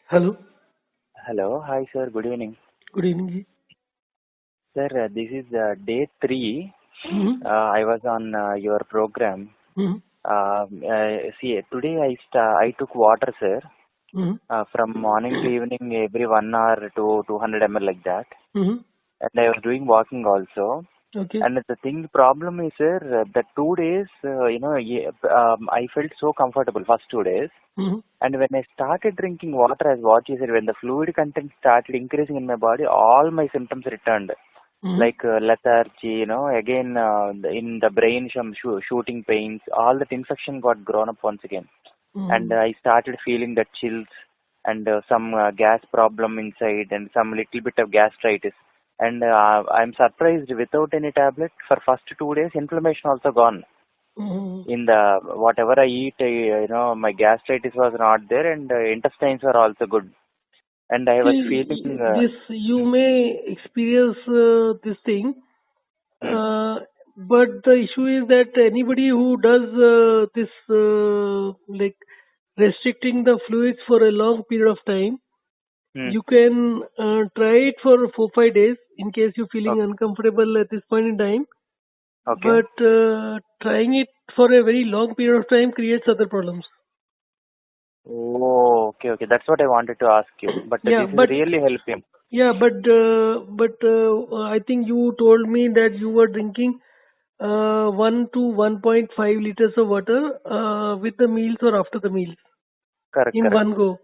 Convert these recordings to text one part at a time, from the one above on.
Hello. Hello. Hi, sir. Good evening. Good evening. Ji. Sir, this is day 3. Hmm. I was on your program. Hmm. See, today I took water, sir, Hmm. from morning to evening, every 1 hour to 200 ml like that. Hmm. And I was doing walking also. Okay. And the problem is, sir, the 2 days, I felt so comfortable first 2 days. Hmm. And when I started drinking water, as what you said, when the fluid content started increasing in my body, all my symptoms returned. Hmm. Like lethargy, again in the brain, some shooting pains, all that infection got grown up once again. And Hmm. I started feeling the chills and some gas problem inside and some little bit of gastritis. And I'm surprised without any tablet for first 2 days, inflammation also gone. Hmm. In the whatever I eat, my gastritis was not there and intestines were also good. And I was See, feeling, this you may experience this thing, hmm, but the issue is that anybody who does this, like restricting the fluids for a long period of time, hmm, you can try it for 4-5 days in case you're feeling okay, uncomfortable at this point in time. okay. But trying it for a very long period of time creates other problems. Oh, okay, okay. That's what I wanted to ask you. But Yeah, this is but really helping. I think you told me that you were drinking 1 to 1.5 liters of water with the meals or after the meals Correct, in correct. one go.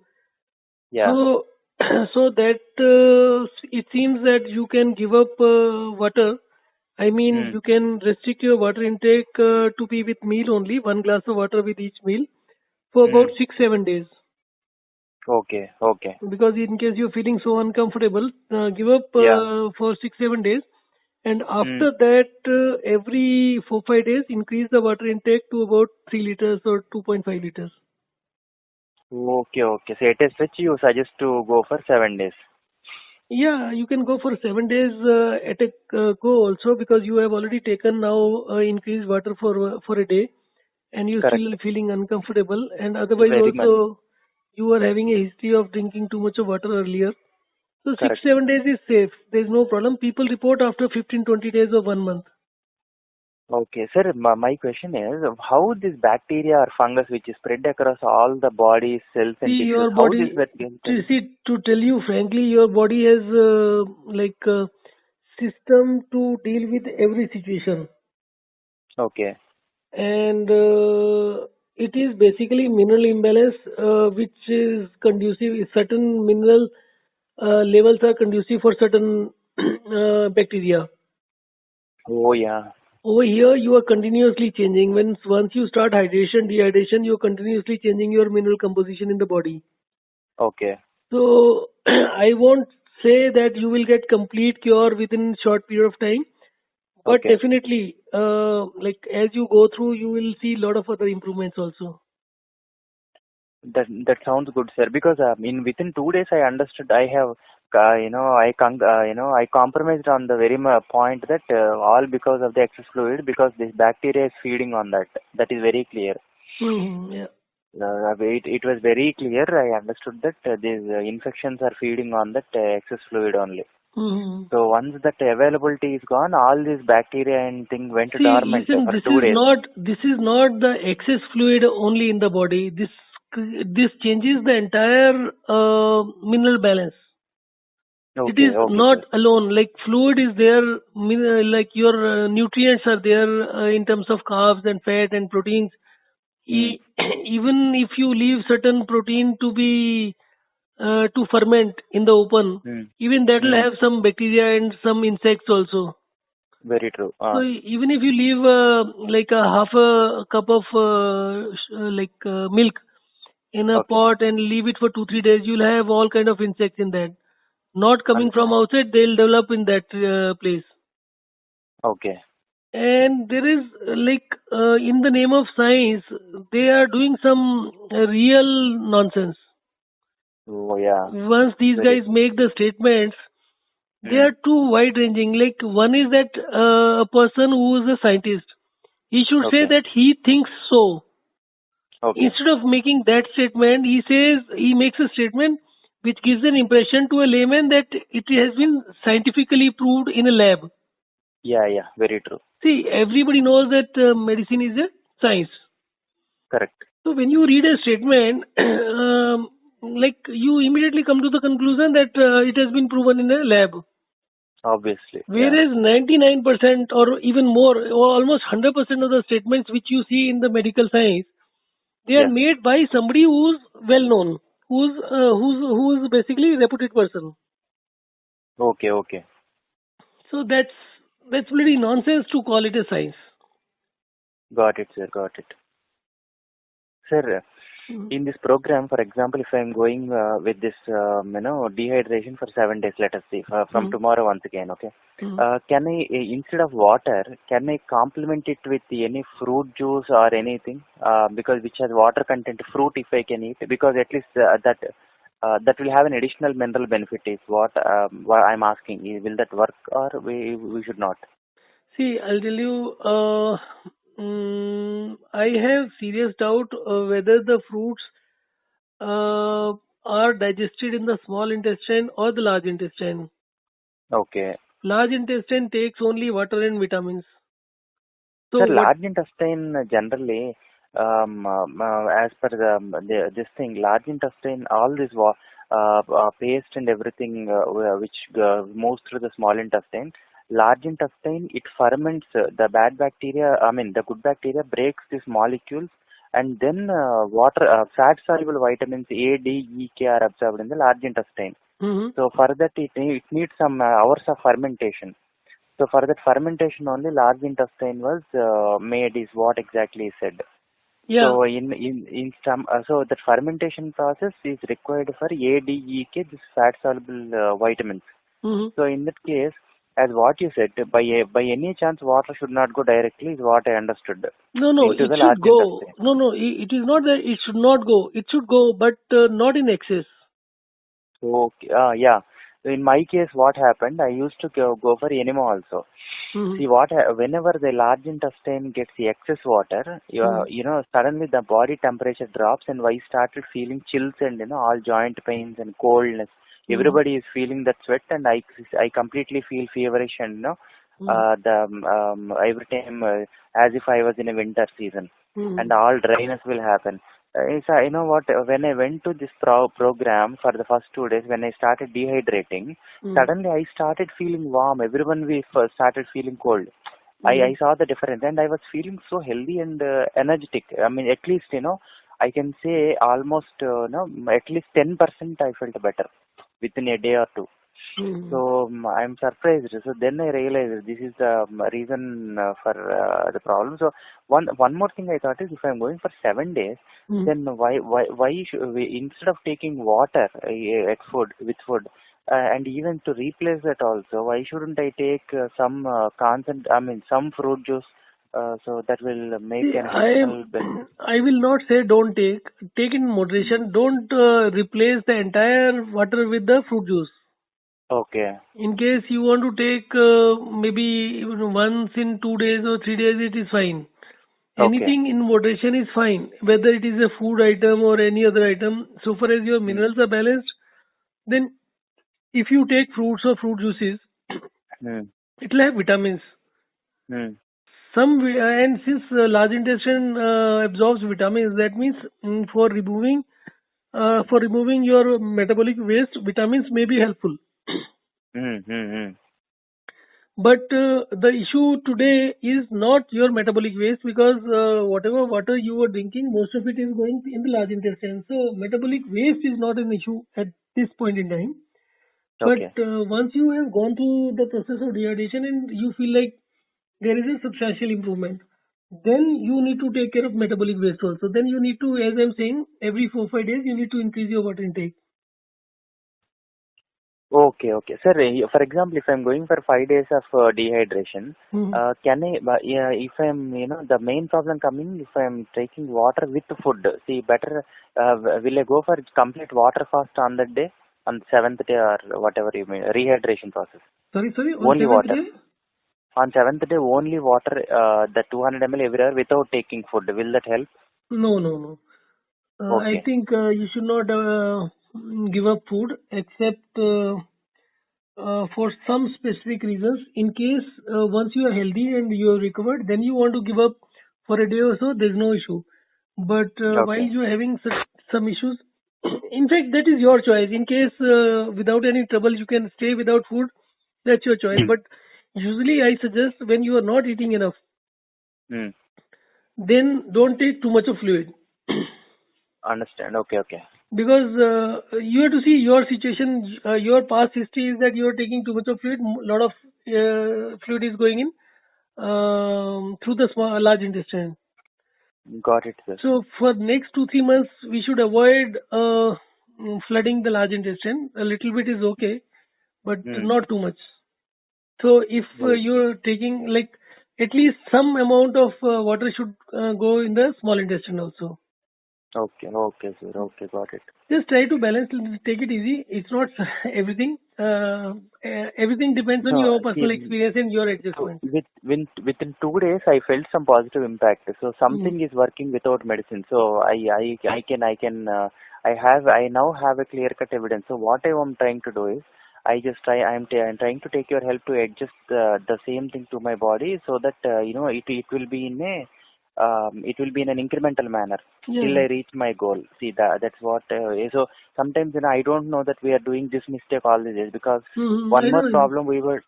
Yeah. So, so that it seems that you can give up water. I mean, Hmm. you can restrict your water intake to be with meal only, one glass of water with each meal for about Hmm. 6-7 days. Okay, okay. Because in case you're feeling so uncomfortable, give up Yeah. for 6-7 days, and Hmm. after that, every 4-5 days, increase the water intake to about 3 liters or 2.5 liters. Okay, okay. So it is which you suggest to go for 7 days. Yeah, you can go for 7 days at a go also, because you have already taken now increased water for a day, and you're Correct. still feeling uncomfortable, and otherwise Very much. also you are having a history of drinking too much of water earlier. So six, Correct. 7 days is safe. There's no problem. People report after 15, 20 days or 1 month. Okay, sir. My question is, how this bacteria or fungus which is spread across all the body cells See, and tissues, your how this body, bacteria? to tell you frankly, your body has like a system to deal with every situation. Okay. And it is basically mineral imbalance, which is conducive. Certain mineral levels are conducive for certain bacteria. Oh, yeah. Over here, you are continuously changing. Once you start hydration, dehydration, you are continuously changing your mineral composition in the body. Okay. So I won't say that you will get complete cure within short period of time, but Okay. definitely, like as you go through, you will see a lot of other improvements also. That sounds good, sir. Because in within 2 days, I understood. I have, I compromised on the very point that all because of the excess fluid, because this bacteria is feeding on that. That is very clear. Yeah. It was very clear. I understood that these infections are feeding on that excess fluid only. Hmm. So once that availability is gone, all these bacteria and thing went See, dormant listen, for 2 days. this is not the excess fluid only in the body. This changes the entire mineral balance. It is Okay, okay, not sir. alone. Like fluid is there, like your nutrients are there in terms of carbs and fat and proteins. Hmm. Even if you leave certain protein to be to ferment in the open, Hmm. even that will Hmm. have some bacteria and some insects also. Very true. So even if you leave like a half a cup of milk in a Okay. pot and leave it for 2-3 days, you'll have all kind of insects in that. Not coming from Understand. outside, they'll develop in that place. Okay. And there is in the name of science, they are doing some real nonsense. Oh, yeah. Once these Very. guys make the statements, they Hmm. are too wide ranging. Like one is that a person who is a scientist, he should say Okay. that he thinks so. Okay. Instead of making that statement, he makes a statement. which gives an impression to a layman that it has been scientifically proved in a lab. Yeah, very true. See, everybody knows that medicine is a science. Correct. So when you read a statement, like you immediately come to the conclusion that it has been proven in a lab. Obviously. Whereas 99% or even more, or almost 100% of the statements which you see in the medical science, they are made by somebody who's well known, who's basically a reputed person. Okay. So that's really nonsense to call it a science. Got it, sir. Got it. Sir, in this program, for example, if I'm going with this, dehydration for 7 days, let us see, from tomorrow once again, okay? Can I, instead of water, can I complement it with any fruit juice or anything? Because which has water content, fruit if I can eat, because at least that will have an additional mineral benefit is what I'm asking. Will that work or we should not? See, I'll tell you, I have serious doubt whether the fruits are digested in the small intestine or the large intestine. Okay. Large intestine takes only water and vitamins. So Sir, large intestine generally, as per this thing, large intestine, all this paste and everything which moves through the small intestine, large intestine, it ferments the bad bacteria. I mean, the good bacteria breaks these molecules, and then fat soluble vitamins A, D, E, K are absorbed in the large intestine. So for that, it needs some hours of fermentation. So for that fermentation only large intestine was made is what exactly he said. yeah. So in some so that fermentation process is required for A, D, E, K, this fat soluble vitamins. So in that case, as what you said, by any chance water should not go directly is what I understood. No, into it the should large go. intestine. No, it is not that it should not go. It should go, but not in excess. Okay. Yeah. So in my case, what happened? I used to go for enema also. See whenever the large intestine gets the excess water, suddenly the body temperature drops, and I started feeling chills and all joint pains and coldness. Everybody is feeling that sweat, and I completely feel feverish and every time as if I was in a winter season, and all dryness will happen. So you know what? When I went to this program for the first 2 days, when I started dehydrating, suddenly I started feeling warm. Everyone we first started feeling cold. I saw the difference, and I was feeling so healthy and energetic. I mean, at least I can say almost at least 10% I felt better within a day or two. So I'm surprised. So then I realized this is the reason for the problem. So one more thing I thought is, if I'm going for 7 days, then why should we, instead of taking water at with food, and even to replace that also, why shouldn't I take some some fruit juice, so that will make See, an additional benefit? I will not say don't take. Take in moderation. Don't replace the entire water with the fruit juice. Okay. In case you want to take maybe once in 2 days or 3 days, it is fine. Anything in moderation is fine, whether it is a food item or any other item. So far as your minerals are balanced, then if you take fruits or fruit juices, it will have vitamins. And since large intestine absorbs vitamins, that means for removing your metabolic waste, vitamins may be helpful. But the issue today is not your metabolic waste, because whatever water you are drinking, most of it is going in the large intestine. So metabolic waste is not an issue at this point in time. But once you have gone through the process of dehydration and you feel like there is a substantial improvement, then you need to take care of metabolic waste also. Then you need to, as I'm saying, every 4-5 days you need to increase your water intake. Okay. Sir, for example, if I'm going for 5 days of dehydration, can I, if I'm, the main problem coming, if I'm taking water with food, see, better, will I go for complete water fast on that day, on 7th day or whatever you mean, rehydration process? Sorry, only water. Day? On 7th day, only water, the 200 ml every hour without taking food. Will that help? No. Okay. I think you should not give up food except for some specific reasons. In case once you are healthy and you are recovered, then you want to give up for a day or so, there's no issue. But while Okay. you are having some issues, in fact, that is your choice. In case without any trouble you can stay without food, that's your choice. Hmm. But usually I suggest when you are not eating enough, Hmm. then don't take too much of fluid. Understand. Okay. Okay. Because you have to see your situation, your past history is that you are taking too much of fluid. Lot of fluid is going in through the large intestine. Got it, sir. So for next 2-3 months, we should avoid flooding the large intestine. A little bit is okay, but Hmm. not too much. So if you're taking like at least some amount of water should go in the small intestine also. Okay. Okay, sir. Okay. Got it. Just try to balance, take it easy. It's not everything. Everything depends on No, your see, personal experience and your so adjustment. within 2 days, I felt some positive impact. So Mm. something is working without medicine. So I now have a clear cut evidence. So what I am trying to do is, I'm trying to take your help to adjust the same thing to my body, so that it will be in a it will be in an incremental manner till Yeah. I reach my goal. See, that's what. So sometimes I don't know that we are doing this mistake all these days, because I one more know you. problem we were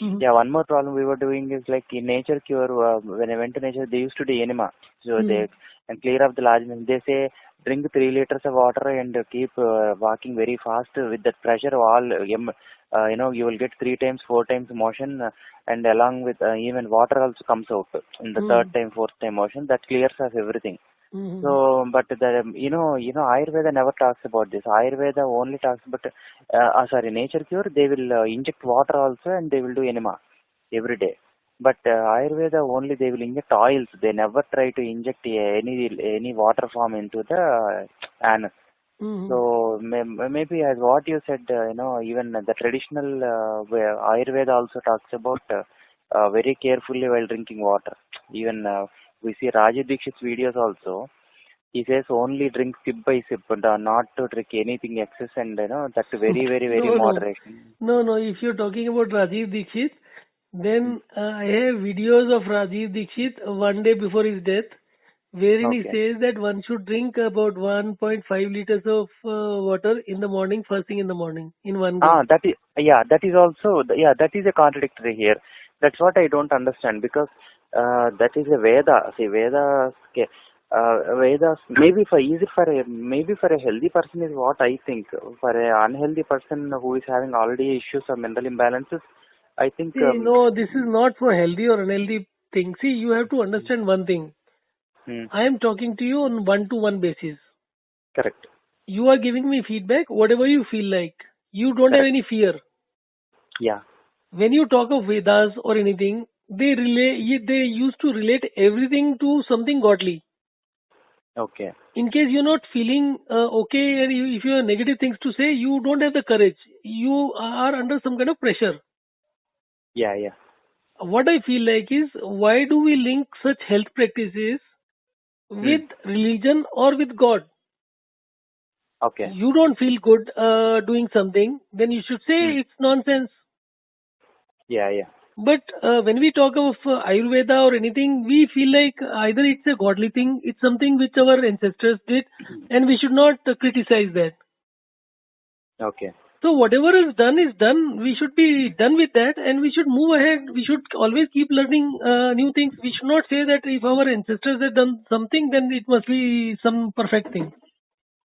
Mm-hmm. yeah, one more problem we were doing is like in nature cure. When I went to nature, they used to do enema. So Mm-hmm. they and clear up the large. They say drink 3 liters of water and keep walking very fast with that pressure. You will get 3 times, 4 times motion, and along with even water also comes out in the third Mm-hmm. time, fourth time motion. That clears us everything. Mm-hmm. So, but Ayurveda never talks about this. Ayurveda only talks about, nature cure. They will inject water also, and they will do enema every day. But Ayurveda only they will inject oils. They never try to inject any water form into the anus. Mm-hmm. So maybe as what you said, even the traditional where Ayurveda also talks about very carefully while drinking water. Even we see Rajiv Dixit's videos also. He says only drink sip by sip, and not to drink anything excess, and that's very, very, very No, no, moderation. no, no. If you're talking about Rajiv Dixit, then I have videos of Rajiv Dixit one day before his death, wherein he Okay. says that one should drink about 1.5 liters of water in the morning, first thing in the morning, in one go. That is also that is a contradictory here. That's what I don't understand, because that is a Veda. See, Vedas, okay, Vedas maybe for a healthy person is what I think. For an unhealthy person who is having already issues or mental imbalances, I think See, no, this is not for healthy or unhealthy thing. See, you have to understand one thing. hmm, I am talking to you on one-to-one basis. correct, You are giving me feedback, whatever you feel like. You don't have correct, any fear. yeah, When you talk of Vedas or anything, they used to relate everything to something godly. okay, In case you're not feeling okay and if you have negative things to say, you don't have the courage. You are under some kind of pressure. yeah, yeah, What I feel like is, why do we link such health practices hmm, with religion or with God? okay, You don't feel good doing something, then you should say hmm, it's nonsense. yeah, yeah, But when we talk of Ayurveda or anything, we feel like either it's a godly thing, it's something which our ancestors did, and we should not criticize that. okay, So whatever is done is done. We should be done with that, and we should move ahead. We should always keep learning new things. We should not say that if our ancestors have done something, then it must be some perfect thing.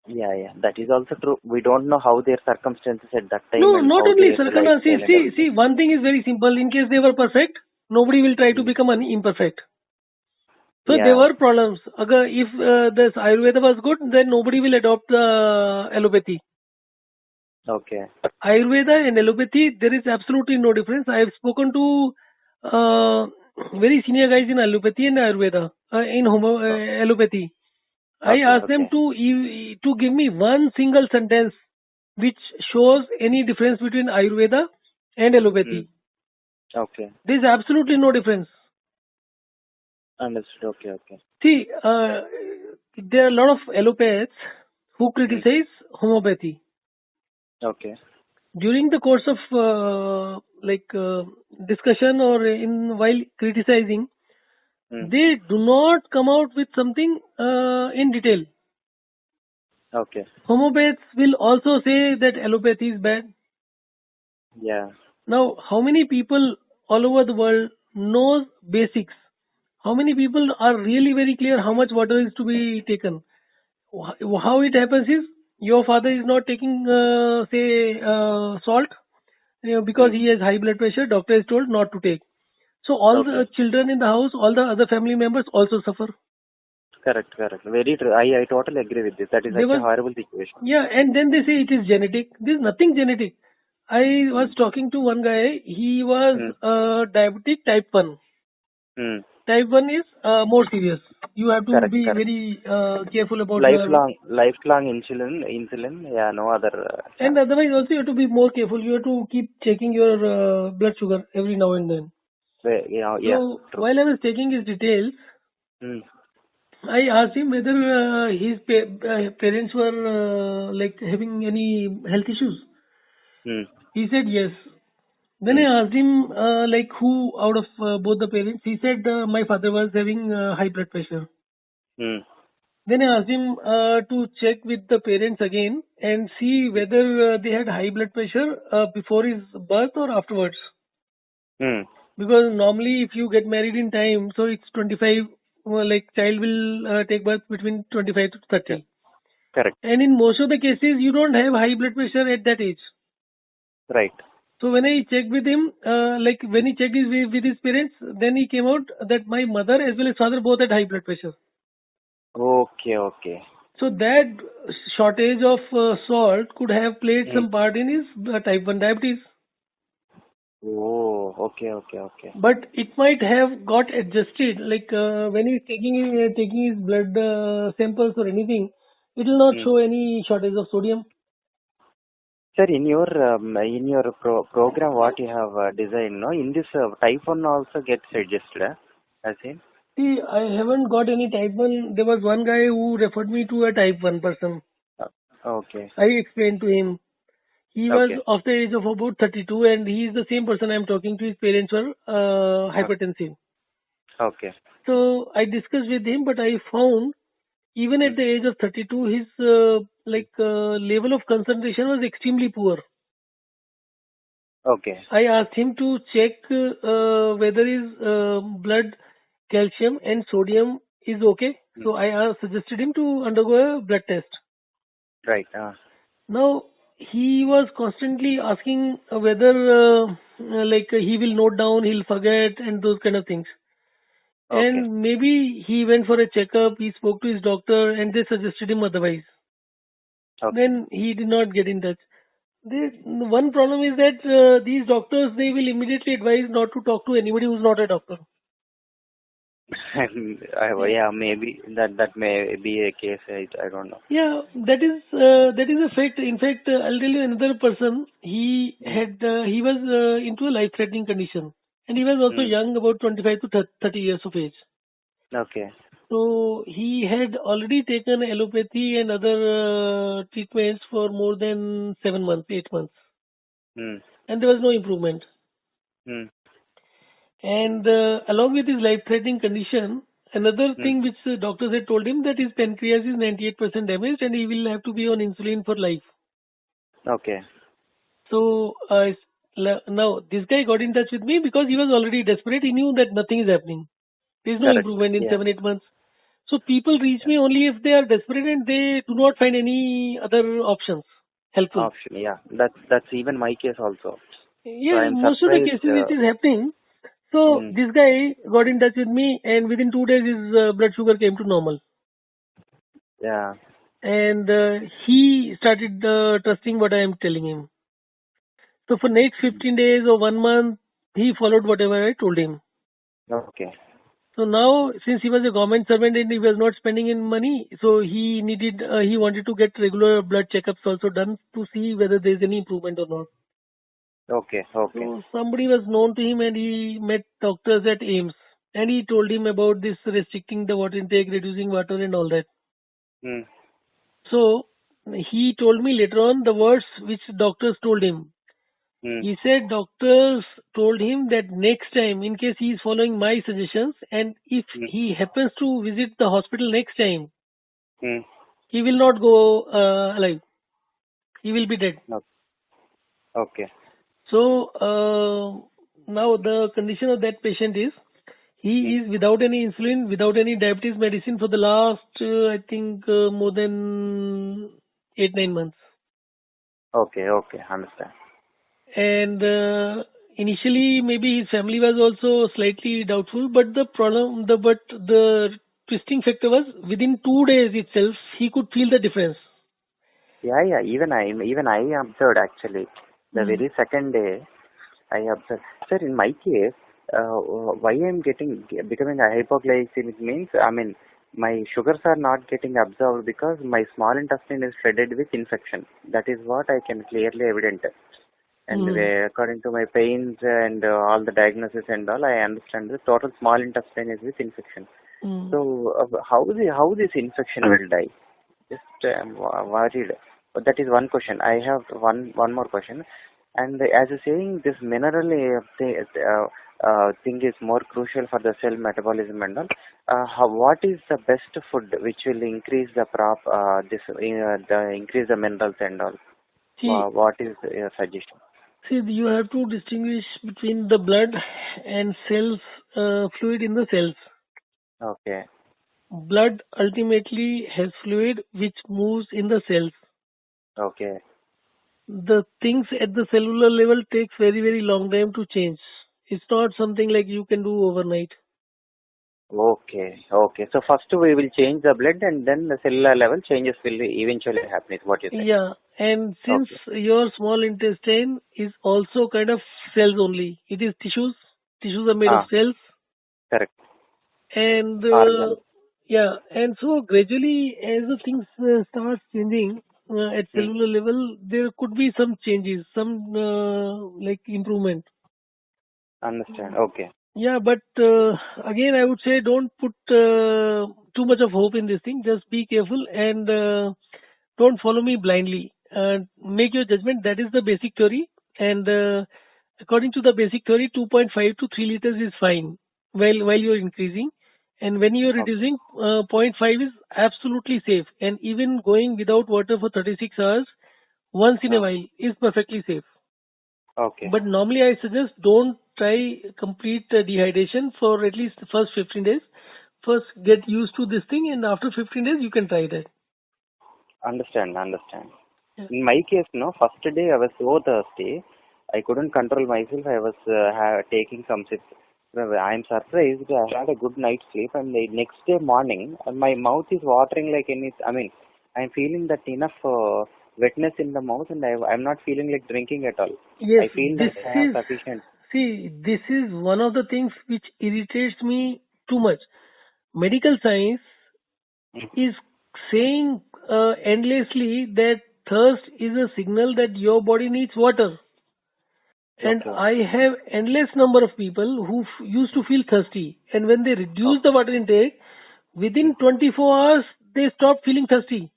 yeah, yeah. That is also true. We don't know how their circumstances at that time No, and not how only their circumstance. lifestyle and everything. See. One thing is very simple. In case they were perfect, nobody will try to Hmm. become imperfect. So there Yeah. were problems. If this Ayurveda was good, then nobody will adopt allopathy. Okay. Ayurveda and allopathy, there is absolutely no difference. I have spoken to uh, very senior guys in allopathy and Ayurveda, Oh, allopathy. I okay. asked them Okay. to give me one single sentence which shows any difference between Ayurveda and Hmm. allopathy. Okay. There is absolutely no difference. Understood. Okay. Okay. See, there are a lot of allopaths who Hmm. criticize homeopathy. Okay. During the course of discussion or in while criticizing, Mm. they do not come out with something in detail. Okay. Homeopaths will also say that allopathy is bad. Yeah. Now, how many people all over the world knows basics? How many people are really very clear how much water is to be taken? How it happens is your father is not taking, salt, because Mm. he has high blood pressure. Doctor is told not to take. So all Okay. the children in the house, all the other family members also suffer. Correct. Correct. Very true. I totally agree with this. That is There such a was, horrible situation. yeah, and then they say it is genetic. There's nothing genetic. I was Mm. talking to one guy. He was Mm. diabetic type 1. Mm. Type 1 is more serious. You have to Correct. be Correct. very careful about the, Lifelong insulin. Yeah. No other and chance. otherwise also you have to be more careful. You have to keep checking your blood sugar every now and then. Yeah. Yeah. So True. while I was taking his details, Mm. I asked him whether his parents were like having any health issues. Mm. He said yes. Then Mm. I asked him like who out of both the parents. He said my father was having high blood pressure. Mm. Then I asked him to check with the parents again and see whether they had high blood pressure before his birth or afterwards. Mm. Because normally, if you get married in time, so it's 25, like child will take birth between 25 to Yeah. 30. Correct. And in most of the cases, you don't have high blood pressure at that age. Right. So when I checked with him, like when he checked with his parents, then he came out that my mother as well as father both had high blood pressure. Okay. Okay. So that shortage of salt could have played Mm. some part in his type 1 diabetes. Oh. Okay. Okay. Okay. But it might have got adjusted, like when he's taking his blood samples or anything, it will not Mm. show any shortage of sodium. Sir, in your program, what you have designed, no, in this type one also gets adjusted, I see. See, I haven't got any type 1. There was one guy who referred me to a type 1 person. Uh, okay, I explained to him. He was okay, of the age of about 32 and he is the same person I'm talking to. His parents were hypertensive. okay, So I discussed with him, but I found even at mm, the age of 32, his level of concentration was extremely poor. okay, I asked him to check whether his blood calcium and sodium is okay. mm, So I suggested him to undergo a blood test. right, Now he was constantly asking whether he will note down, he'll forget, and those kind of things. okay, And maybe he went for a checkup, he spoke to his doctor, and they suggested him otherwise. okay. Then he did not get in touch. One problem is that these doctors they will immediately advise not to talk to anybody who's not a doctor. Yeah, Yeah, maybe that may be a case. I don't know. yeah, that is a fact. In fact, I'll tell you another person. Mm, He was into a life-threatening condition, and he was also mm, young, about 25 to 30 years of age. okay, So he had already taken allopathy and other treatments for more than 7 months, 8 months, mm, and there was no improvement. mm, And along with his life-threatening condition, another mm, thing which the doctors had told him that his pancreas is 98% damaged and he will have to be on insulin for life. okay, So now this guy got in touch with me because he was already desperate. He knew that nothing is happening. There is no correct. improvement in Yeah, 7 8 months. So people reach me only if they are desperate and they do not find any other options helpful. option. Yeah, that's even my case also. So Yeah, I'm most of the surprised. cases it is happening. So Mm, this guy got in touch with me, and within 2 days his blood sugar came to normal, yeah. and he started trusting what I am telling him. So for next Mm, 15 days or 1 month, he followed whatever I told him. okay. So now, since he was a government servant and he was not spending in money, so he wanted to get regular blood checkups also done to see whether there is any improvement or not. Okay, okay, So somebody was known to him and he met doctors at AIMS and he told him about this restricting the water intake, reducing water and all that. mm, So he told me later on the words which doctors told him. Hmm. He said doctors told him that next time, in case he is following my suggestions, and if Hmm. he happens to visit the hospital next time, Hmm. he will not go alive. He will be dead. No. Okay. So now the condition of that patient is Hmm. he is without any insulin, without any diabetes medicine for the last I think more than 8 9 months. Okay. Okay. Understand. And initially maybe his family was also slightly doubtful, but the twisting factor was within 2 days itself he could feel the difference. Yeah. Yeah. Even I observed actually. The Mm. very second day, I observed. Sir, in my case, why I'm becoming a hypoglycemic means, I mean, my sugars are not getting absorbed because my small intestine is flooded with infection. That is what I can clearly evident. And Mm. according to my pains and all the diagnosis and all, I understand the total small intestine is with infection. Mm. So how this infection will die? Just worried. But that is one question. I have one more question. And as you're saying, this mineral thing is more crucial for the cell metabolism and all. What is the best food which will increase the increase the minerals and all? See, What is your suggestion? you have to distinguish between the blood and cells, fluid in the cells. Okay. Blood ultimately has fluid which moves in the cells. Okay. The things at the cellular level takes very very long time to change. It's not something like you can do overnight. Okay. Okay. So first we will change the blood and then the cellular level changes will eventually happen is what you say. Yeah, and since Okay. your small intestine is also kind of cells only, it is tissues. Tissues are made of Ah, cells, correct. and Organ. yeah, and so gradually as the things start changing at Hmm. cellular level, there could be some changes, some like improvement. Understand. Okay. Yeah, but again, I would say don't put too much of hope in this thing. Just be careful and don't follow me blindly. Make your judgment. That is the basic theory. And according to the basic theory, 2.5 to 3 liters is fine while you're increasing. And when you're Okay. reducing, zero point 0.5 is absolutely safe. And even going without water for 36 hours once in a No. while is perfectly safe. Okay. But normally I suggest don't try complete dehydration for at least the first 15 days. First get used to this thing and after 15 days you can try that. Understand. Understand. Yeah. In my case, no, first day I was so thirsty, I couldn't control myself. I was taking some sips. Well, I'm surprised. I had a good night's sleep, and the next day morning, my mouth is watering like any. I mean, I'm feeling that enough wetness in the mouth, and I'm not feeling like drinking at all. Yes, I feel this that I have is, sufficient. this is one of the things which irritates me too much. Medical science is saying endlessly that thirst is a signal that your body needs water. And Okay. I have endless number of people who used to feel thirsty, and when they reduce the Okay. water intake, within 24 hours they stop feeling thirsty.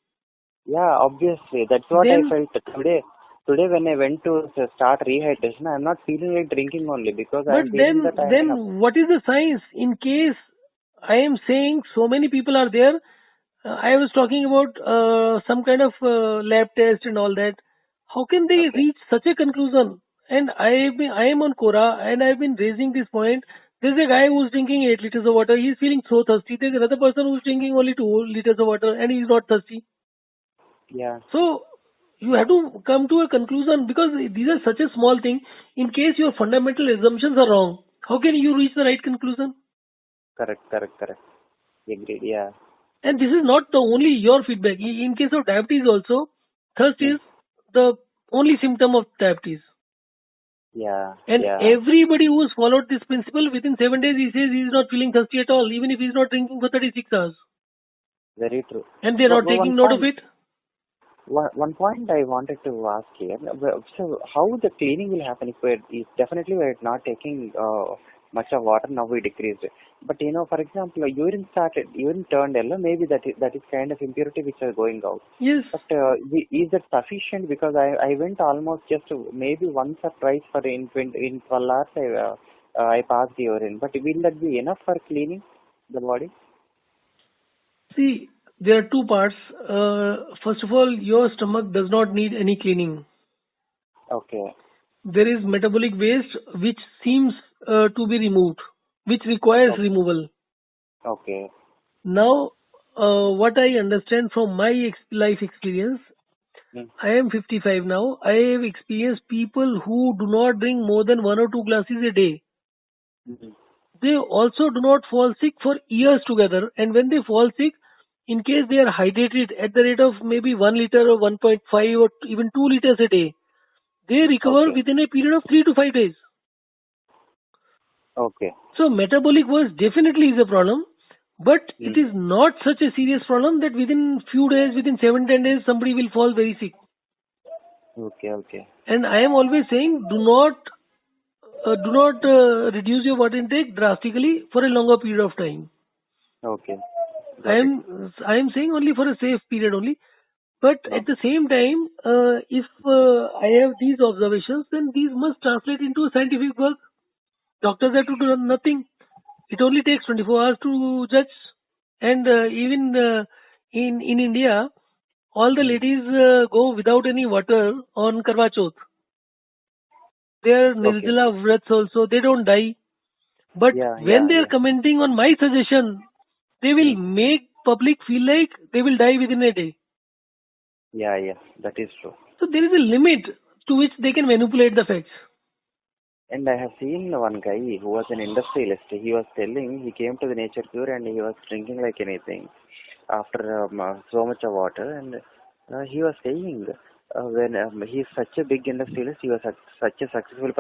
Yeah, obviously. That's what I Then, felt today. Today, when I went to start rehydration, I'm not feeling like drinking only because but I'm feeling then, that I am enough. then what is the science? In case I am saying so many people are there, I was talking about some kind of lab test and all that. How can they Okay. reach such a conclusion? And I am on Quora and I've been raising this point. There's a guy who's drinking 8 liters of water. He's feeling so thirsty. There's another person who's drinking only 2 liters of water and he's not thirsty. Yeah. So you have to come to a conclusion because these are such a small thing. In case your fundamental assumptions are wrong, how can you reach the right conclusion? Correct. Correct. Correct. Agreed. Yeah. And this is not the only your feedback. In case of diabetes also, thirst Hmm. is the only symptom of diabetes. Yeah. And Yeah. everybody who has followed this principle within 7 days, he says he is not feeling thirsty at all, even if he is not drinking for 36 hours. Very true. And they are not One taking note of point. it. One point I wanted to ask here. So, how the cleaning will happen if definitely we're not taking much of water. Now we decreased. But for example, urine turned yellow. Maybe that is kind of impurity which are going out. Yes. But is that sufficient? Because I went almost just maybe once or twice for in 12 hours. I passed the urine. But will that be enough for cleaning the body? See, there are two parts. First of all, your stomach does not need any cleaning. Okay. There is metabolic waste which seems to be removed, which requires Okay. removal. Okay. Now, what I understand from my life experience, Mm. I am 55 now. I have experienced people who do not drink more than 1 or 2 glasses a day. Mhm. They also do not fall sick for years together. And when they fall sick, in case they are hydrated at the rate of maybe 1 liter or 1.5 or even 2 liters a day, they recover Okay. within a period of 3 to 5 days. Okay. So metabolic waste definitely is a problem, but it Mm. is not such a serious problem that within few days, within 7 10 days, somebody will fall very sick. Okay. Okay. And I am always saying, do not reduce your water intake drastically for a longer period of time. Okay. I Got it. am saying only for a safe period only. But at the same time, if I have these observations, then these must translate into scientific work. Doctors have to do nothing. It only takes 24 hours to judge. And even in India, all the Mm. ladies go without any water on Karwa Chauth. They are Okay. Nirjala Vrats also. They don't die. But Yeah. when Yeah. they are Yeah. commenting on my suggestion, they will Mm. make public feel like they will die within a day. Yeah. Yeah. That is true. So there is a limit to which they can manipulate the facts. And I have seen one guy who was an industrialist. He was telling he came to the nature cure and he was drinking like anything after so much of water. And he was saying when he is such a big industrialist, he was such a successful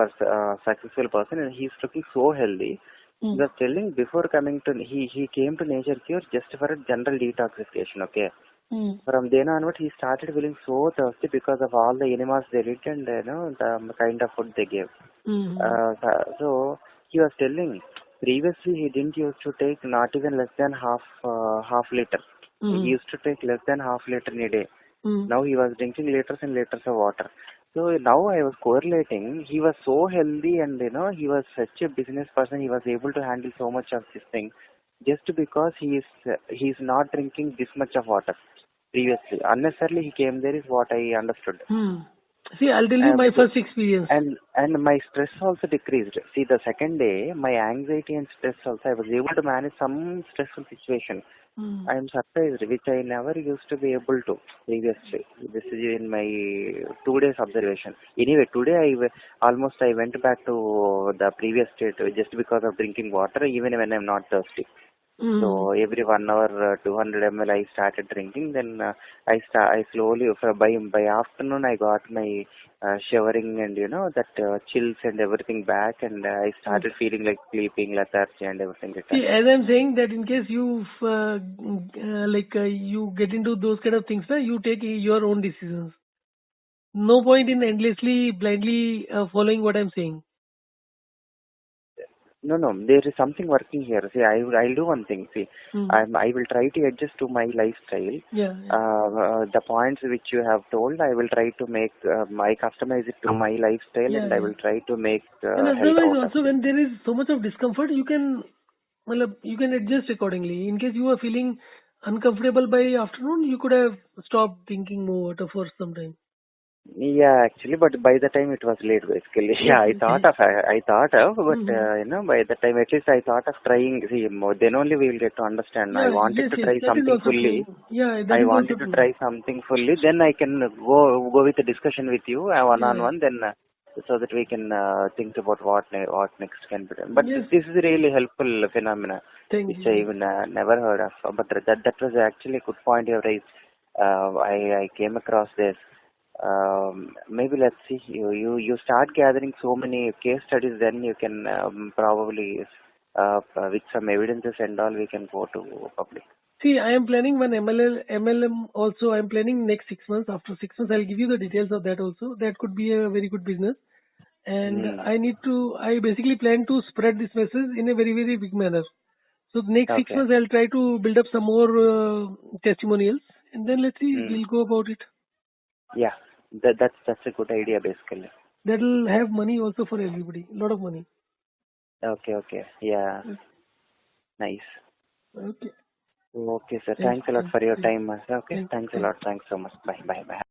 person, and he is looking so healthy. He Mm. was telling before coming to he came to nature cure just for a general detoxification. Okay. Mm. From then onward, he started feeling so thirsty because of all the enemas they did and the kind of food they gave. Mm. So he was telling previously he didn't used to take not even less than half liter. He Mm. used to take less than half liter in a day. Mm. Now he was drinking liters and liters of water. So now I was correlating. He was so healthy and he was such a business person. He was able to handle so much of this thing just because he is not drinking this much of water previously. Unnecessarily he came there is what I understood. Mm. See, I'll tell you my Um, so, first experience. and my stress also decreased. See, the second day, my anxiety and stress also, I was able to manage some stressful situation. Mm. I am surprised, which I never used to be able to previously. This is in my 2 days observation. Anyway, today almost I went back to the previous state just because of drinking water, even when I'm not thirsty. Mm. So every 1 hour, 200 ml I started drinking. Then I slowly, by afternoon, I got my shivering and that chills and everything back, and I Mm. started feeling like sleeping, lethargy, and everything like that. See, as I'm saying that in case you you get into those kind of things, na, you take your own decisions. No point in endlessly, blindly following what I'm saying. No, no, there is something working here. See, I'll do one thing. See, Mm. I will try to adjust to my lifestyle. Yeah, yeah. The points which you have told, I will try to make my customize it to my lifestyle, Yeah, and I yeah. will try to make And help otherwise, out of also it. when there is so much of discomfort, you can adjust accordingly. In case you are feeling uncomfortable by afternoon, you could have stopped drinking more water for some time. Yeah, actually, but by the time it was late, basically. Yeah, Okay, okay. I thought of, but Mm-hmm. by the time at least I thought of trying. See, more, then only we will get to understand. I Yeah, wanted yes, to yes, try that is something also fully. true. Yeah, that I is also wanted to true. try something fully. Then I can go with the discussion with you one Yeah, on yeah. one. Then so that we can think about what next can be done. But Yes, this is a really helpful phenomena thank which I you. even never heard of. But that was actually a good point you raised. I came across this. Maybe let's see. You start gathering so many case studies, then you can probably with some evidences and all we can go to public. See, I am planning one MLM also. I am planning next 6 months. After 6 months, I'll give you the details of that also. That could be a very good business. and Hmm. I basically plan to spread this message in a very, very big manner. So the next six Okay. months I'll try to build up some more testimonials, and then let's see, Hmm. we'll go about it. Yeah. That's a good idea basically. That'll have money also for everybody, a lot of money. Okay. Okay. Yeah. Yes. Nice. Okay. Okay, sir. Thank you. Thanks a lot Thank for your you. time. Okay. Thank Thanks a thank lot. Thanks so much. Bye. Bye. Bye.